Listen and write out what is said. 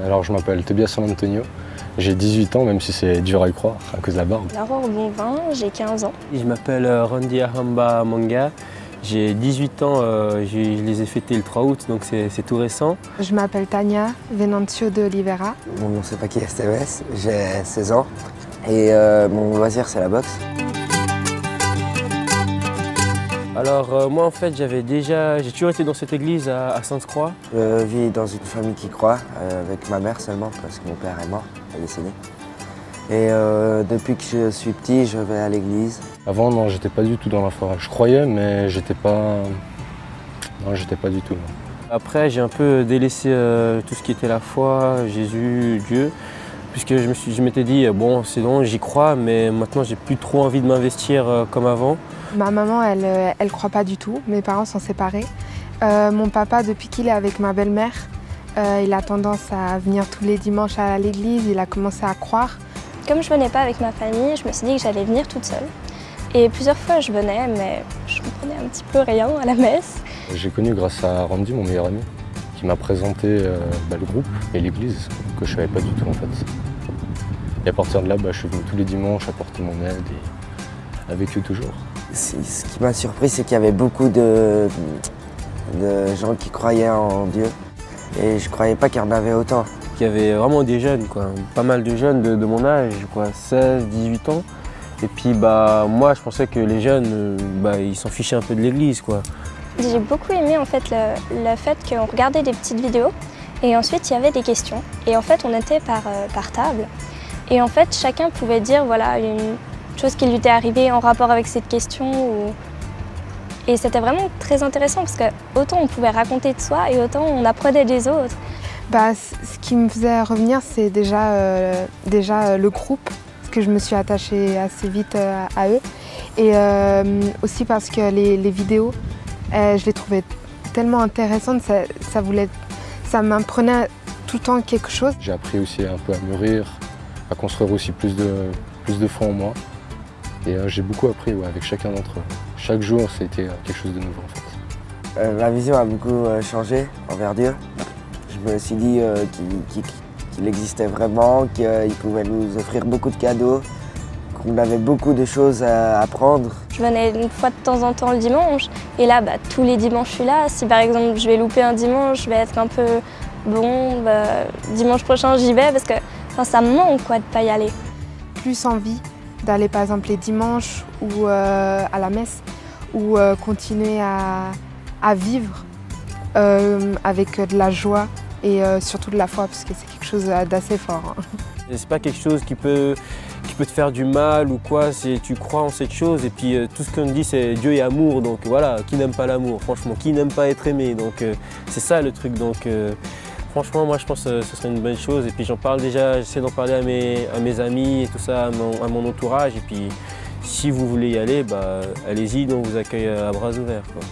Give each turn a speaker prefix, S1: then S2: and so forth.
S1: Alors je m'appelle Tobias San Antonio, j'ai 18 ans même si c'est dur à y croire à cause de la barbe.
S2: Laurent Bonvin, j'ai 15 ans.
S3: Je m'appelle Randy Ahamba Manga, j'ai 18 ans, je les ai fêtés le 3 août donc c'est tout récent.
S4: Je m'appelle Tania Venancio de Oliveira.
S5: Mon nom c'est Paki Esteves, j'ai 16 ans et mon loisir c'est la boxe.
S3: Alors moi en fait j'ai toujours été dans cette église à Sainte-Croix.
S5: Je vis dans une famille qui croit, avec ma mère seulement parce que mon père est mort, il est décédé. Et depuis que je suis petit, je vais à l'église.
S1: Avant non, j'étais pas du tout dans la foi. Je croyais mais j'étais pas... Non, j'étais pas du tout. Non.
S3: Après j'ai un peu délaissé tout ce qui était la foi, Jésus, Dieu. Puisque je m'étais dit, bon c'est bon, j'y crois, mais maintenant j'ai plus trop envie de m'investir comme avant.
S4: Ma maman, elle croit pas du tout. Mes parents sont séparés. Mon papa, depuis qu'il est avec ma belle-mère, il a tendance à venir tous les dimanches à l'église. Il a commencé à croire.
S2: Comme je venais pas avec ma famille, je me suis dit que j'allais venir toute seule. Et plusieurs fois je venais, mais je comprenais un petit peu rien à la messe.
S1: J'ai connu grâce à Randy, mon meilleur ami, qui m'a présenté le groupe et l'église, que je savais pas du tout en fait. Et à partir de là, je suis venu tous les dimanches apporter mon aide et avec eux toujours.
S5: Ce qui m'a surpris, c'est qu'il y avait beaucoup de gens qui croyaient en Dieu et je croyais pas qu'il y en avait autant.
S3: Il y avait vraiment des jeunes, quoi. Pas mal de jeunes de mon âge, quoi, 16, 18 ans. Et puis moi je pensais que les jeunes, ils s'en fichaient un peu de l'église, quoi.
S2: J'ai beaucoup aimé en fait le fait qu'on regardait des petites vidéos et ensuite il y avait des questions. Et en fait on était par table et en fait chacun pouvait dire voilà une chose qui lui était arrivée en rapport avec cette question. Et c'était vraiment très intéressant parce que autant on pouvait raconter de soi et autant on apprenait des autres.
S4: Ce qui me faisait revenir, c'est déjà le groupe, parce que je me suis attachée assez vite à eux. Et aussi parce que les vidéos, je les trouvais tellement intéressantes, ça m'apprenait tout le temps quelque chose.
S1: J'ai appris aussi un peu à mûrir, à construire aussi plus de foi en moi. Et j'ai beaucoup appris avec chacun d'entre eux. Chaque jour, c'était quelque chose de nouveau en fait.
S5: Ma vision a beaucoup changé envers Dieu. Je me suis dit qu'il existait vraiment, qu'il pouvait nous offrir beaucoup de cadeaux, qu'on avait beaucoup de choses à apprendre.
S2: Je venais une fois de temps en temps le dimanche et là tous les dimanches je suis là. Si par exemple je vais louper un dimanche, je vais être un peu bon, dimanche prochain j'y vais parce que ça me manque de ne pas y aller.
S4: Plus envie d'aller par exemple les dimanches ou à la messe ou continuer à vivre avec de la joie et surtout de la foi parce que c'est quelque chose d'assez fort.
S3: C'est pas quelque chose qui peut te faire du mal ou quoi, tu crois en cette chose et puis tout ce qu'on dit c'est Dieu est amour, donc voilà, qui n'aime pas l'amour, franchement, qui n'aime pas être aimé, donc c'est ça le truc, donc franchement moi je pense que ce serait une bonne chose et puis j'en parle déjà, j'essaie d'en parler à mes amis et tout ça, à mon entourage et puis si vous voulez y aller, allez-y, on vous accueille à bras ouverts, quoi.